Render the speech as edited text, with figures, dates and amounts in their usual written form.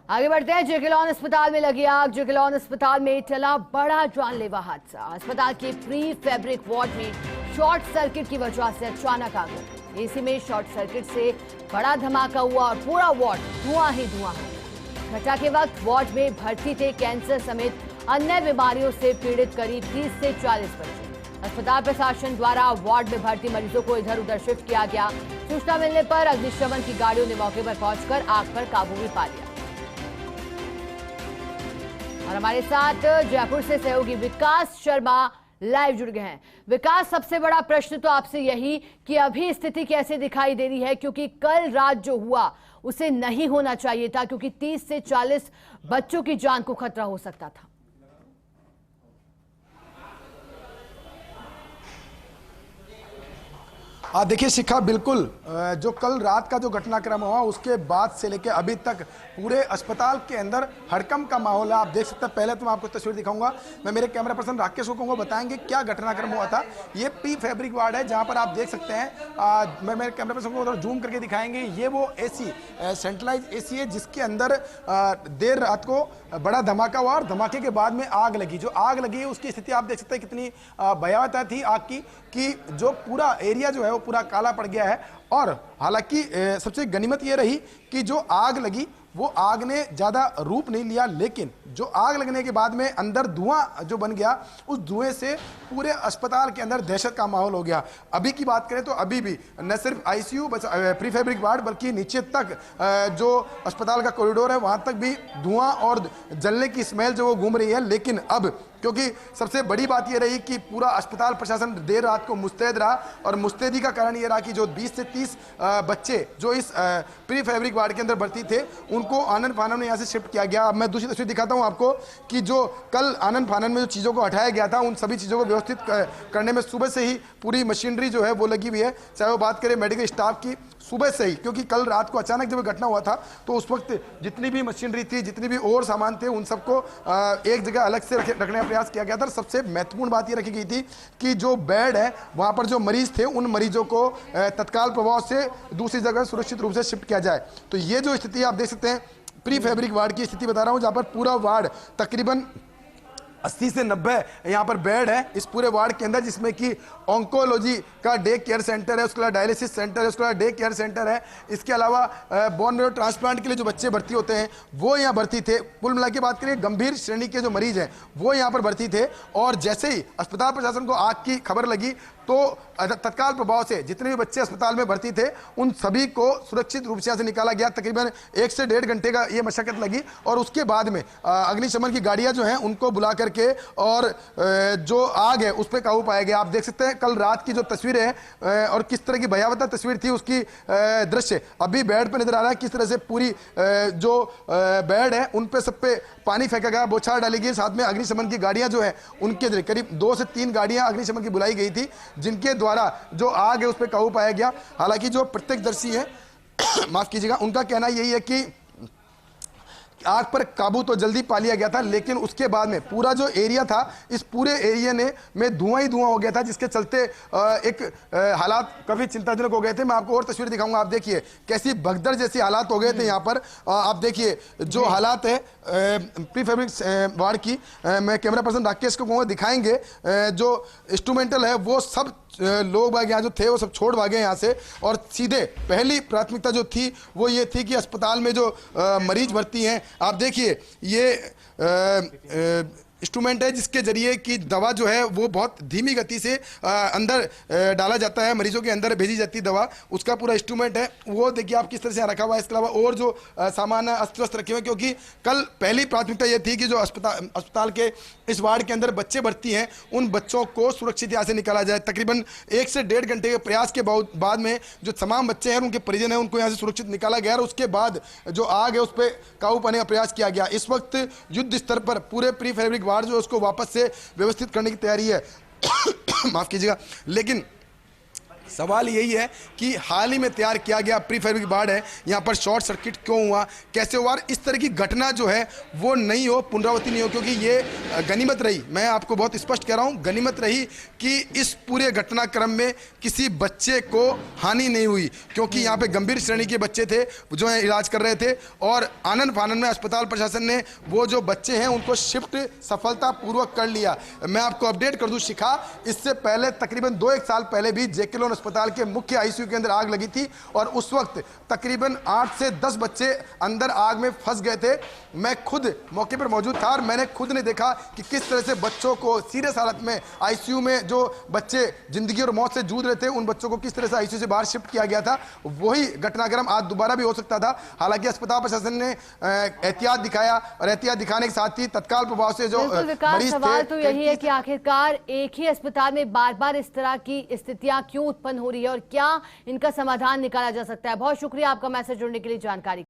आगे बढ़ते हैं। जगलौन अस्पताल में लगी आग। जगलौन अस्पताल में टला बड़ा जानलेवा हादसा। अस्पताल के प्री फैब्रिक वार्ड में शॉर्ट सर्किट की वजह से अचानक आग लगी। एसी में शॉर्ट सर्किट से बड़ा धमाका हुआ और पूरा वार्ड धुआं ही धुआं हो गया। घटना के वक्त वार्ड में भर्ती थे कैंसर समेत अन्य बीमारियों से पीड़ित करीब 30 से 40 बच्चे। अस्पताल प्रशासन द्वारा वार्ड में भर्ती मरीजों को इधर उधर शिफ्ट किया गया। सूचना मिलने पर अग्निशमन की गाड़ियों ने मौके पर पहुंचकर आग पर काबू भी पा लिया। और हमारे साथ जयपुर से सहयोगी विकास शर्मा लाइव जुड़ गए हैं। विकास, सबसे बड़ा प्रश्न तो आपसे यही कि अभी स्थिति कैसे दिखाई दे रही है, क्योंकि कल रात जो हुआ उसे नहीं होना चाहिए था, क्योंकि 30 से 40 बच्चों की जान को खतरा हो सकता था। देखिए शिखा, बिल्कुल जो कल रात का जो घटनाक्रम हुआ उसके बाद से लेकर अभी तक पूरे अस्पताल के अंदर हड़कंप का माहौल है। आप देख सकते हैं। पहले तो मैं आपको तस्वीर दिखाऊंगा। मैं मेरे कैमरा पर्सन राकेश को कहूँगा बताएंगे क्या घटनाक्रम हुआ था। ये प्री फैब्रिक वार्ड है जहाँ पर आप देख सकते हैं। मैं मेरे कैमरा पर्सन को जूम करके दिखाएंगे। ये वो एसी सेंट्रलाइज एसी है जिसके अंदर देर रात को बड़ा धमाका हुआ और धमाके के बाद में आग लगी। जो आग लगी उसकी स्थिति आप देख सकते हैं कितनी भयावह थी आग की, कि जो पूरा एरिया जो है वो पूरा काला पड़ गया है। और हालांकि सबसे गनीमत ये रही कि जो आग लगी वो आग ने ज़्यादा रूप नहीं लिया, लेकिन जो आग लगने के बाद में अंदर धुआं जो बन गया, उस धुएं से पूरे अस्पताल के अंदर दहशत का माहौल हो गया। अभी की बात करें तो अभी भी न सिर्फ आईसीयू प्री फैब्रिक वार्ड बल्कि नीचे तक जो अस्पताल का कॉरिडोर है वहाँ तक भी धुआं और जलने की स्मेल जो वो घूम रही है। लेकिन अब क्योंकि सबसे बड़ी बात ये रही कि पूरा अस्पताल प्रशासन देर रात को मुस्तैद रहा, और मुस्तैदी का कारण ये रहा कि जो 20 से 30 बच्चे जो इस प्री फैब्रिक वार्ड के अंदर भर्ती थे उनको आनन फानन में यहाँ से शिफ्ट किया गया। अब मैं दूसरी तस्वीर दिखाता हूँ आपको कि जो कल आनन फानन में जो चीज़ों को हटाया गया था उन सभी चीज़ों को व्यवस्थित करने में सुबह से ही पूरी मशीनरी जो है वो लगी हुई है। चाहे वो बात करें मेडिकल स्टाफ की, सुबह से ही, क्योंकि कल रात को अचानक जब घटना हुआ था तो उस वक्त जितनी भी मशीनरी थी, जितनी भी और सामान थे, उन सबको एक जगह अलग से रखने का प्रयास किया गया था। सबसे महत्वपूर्ण बात ये रखी गई थी कि जो बेड है वहाँ पर जो मरीज थे उन मरीजों को तत्काल प्रभाव से दूसरी जगह सुरक्षित रूप से शिफ्ट किया जाए। तो ये जो स्थिति आप देख सकते हैं, प्री फैब्रिक वार्ड की स्थिति बता रहा हूँ, जहाँ पर पूरा वार्ड तकरीबन 80 से 90 यहाँ पर बेड है इस पूरे वार्ड के अंदर, जिसमें कि ऑन्कोलॉजी का डे केयर सेंटर है, उसके अलावा डायलिसिस सेंटर है, उसके अलावा डे केयर सेंटर है। इसके अलावा बोन मैरो ट्रांसप्लांट के लिए जो बच्चे भर्ती होते हैं वो यहाँ भर्ती थे। कुल मिला के बात करें गंभीर श्रेणी के जो मरीज हैं वो यहाँ पर भर्ती थे। और जैसे ही अस्पताल प्रशासन को आग की खबर लगी तो तत्काल प्रभाव से जितने भी बच्चे अस्पताल में भर्ती थे उन सभी को सुरक्षित रूप से यहाँ से निकाला गया। तकरीबन 1 से 1.5 घंटे का ये मशक्कत लगी और उसके बाद में अग्निशमन की गाड़ियाँ जो हैं उनको बुला करके और जो आग है उस पर काबू पाया गया। आप देख सकते हैं कल रात की जो तस्वीर है और किस तरह की भयावह तस्वीर थी उसकी दृश्य अभी बेड पर नजर आ रहा है। किस तरह से पूरी जो बेड है उन पे सब पे पानी फेंका गया, बौछार डाली गई। साथ में अग्निशमन की गाड़ियां जो है उनके करीब 2 से 3 गाड़ियां अग्निशमन की बुलाई गई थी, जिनके द्वारा जो आग है उस पर काबू पाया गया। हालांकि जो प्रत्यक्षदर्शी है माफ कीजिएगा, उनका कहना यही है कि आग पर काबू तो जल्दी पा लिया गया था, लेकिन उसके बाद में पूरा जो एरिया था इस पूरे एरिया में धुआं ही धुआं हो गया था, जिसके चलते एक हालात काफ़ी चिंताजनक हो गए थे। मैं आपको और तस्वीर दिखाऊंगा। आप देखिए कैसी भगदड़ जैसी हालात हो गए थे यहाँ पर। आप देखिए जो हालात है प्री फैब्रिक वार्ड की, मैं कैमरा पर्सन राकेश को कहूँगा दिखाएंगे। जो इंस्ट्रूमेंटल है वो सब लोग बाग यहाँ जो थे वो सब छोड़ भागे यहाँ से, और सीधे पहली प्राथमिकता जो थी वो ये थी कि अस्पताल में जो मरीज भर्ती हैं, आप देखिए ये इंस्ट्रूमेंट है जिसके जरिए कि दवा जो है वो बहुत धीमी गति से अंदर डाला जाता है, मरीजों के अंदर भेजी जाती है दवा, उसका पूरा इंस्ट्रूमेंट है वो देखिए आप किस तरह से रखा हुआ है। इसके अलावा और जो सामान है अस्त्र वस्त्र रखे हुए, क्योंकि कल पहली प्राथमिकता ये थी कि जो अस्पताल के इस वार्ड के अंदर बच्चे भर्ती हैं उन बच्चों को सुरक्षित यहाँ से निकाला जाए। तकरीबन 1 से 1.5 घंटे के प्रयास के बाद में जो तमाम बच्चे हैं उनके परिजन हैं उनको यहाँ से सुरक्षित निकाला गया और उसके बाद जो आग है उस पर काबू पाने का प्रयास किया गया। इस वक्त युद्ध स्तर पर पूरे प्री फैब्रिक वार्ड जो उसको वापस से व्यवस्थित करने की तैयारी है माफ कीजिएगा, लेकिन सवाल यही है कि हाल ही में तैयार किया गया प्री फैब्रिक वार्ड है, यहाँ पर शॉर्ट सर्किट क्यों हुआ, कैसे हुआ, और इस तरह की घटना जो है वो नहीं हो, पुनरावृत्ति नहीं हो, क्योंकि ये गनीमत रही, मैं आपको बहुत स्पष्ट कह रहा हूँ, गनीमत रही कि इस पूरे घटनाक्रम में किसी बच्चे को हानि नहीं हुई, क्योंकि यहाँ पे गंभीर श्रेणी के बच्चे थे जो है इलाज कर रहे थे, और आनंद फानन में अस्पताल प्रशासन ने वो जो बच्चे हैं उनको शिफ्ट सफलतापूर्वक कर लिया। मैं आपको अपडेट कर दूं शिखा, इससे पहले तकरीबन 2-1 साल पहले भी जेके लोन अस्पताल के मुख्य आईसीयू के अंदर आग लगी थी और उस वक्त तकरीबन 8 से 10 बच्चे अंदर आग में फंस गए थे। मैं खुद मौके पर मौजूद था और मैंने खुद ने देखा कि किस तरह से बच्चों को सीरियस हालत में आईसीयू में, जो बच्चे जिंदगी और मौत से जूझ रहे थे, उन बच्चों को किस तरह से आईसीयू से बाहर शिफ्ट किया गया था। वही घटनाक्रम आज दोबारा भी हो सकता था। हालांकि अस्पताल प्रशासन ने एहतियात दिखाया और एहतियात दिखाने के साथ ही तत्काल प्रभाव से जो मरीज सवाल थे, तो यही है कि आखिरकार एक ही अस्पताल में बार बार इस तरह की स्थितियां क्यों उत्पन्न हो रही है और क्या इनका समाधान निकाला जा सकता है। बहुत शुक्रिया आपका मैसेज जुड़ने के लिए, जानकारी।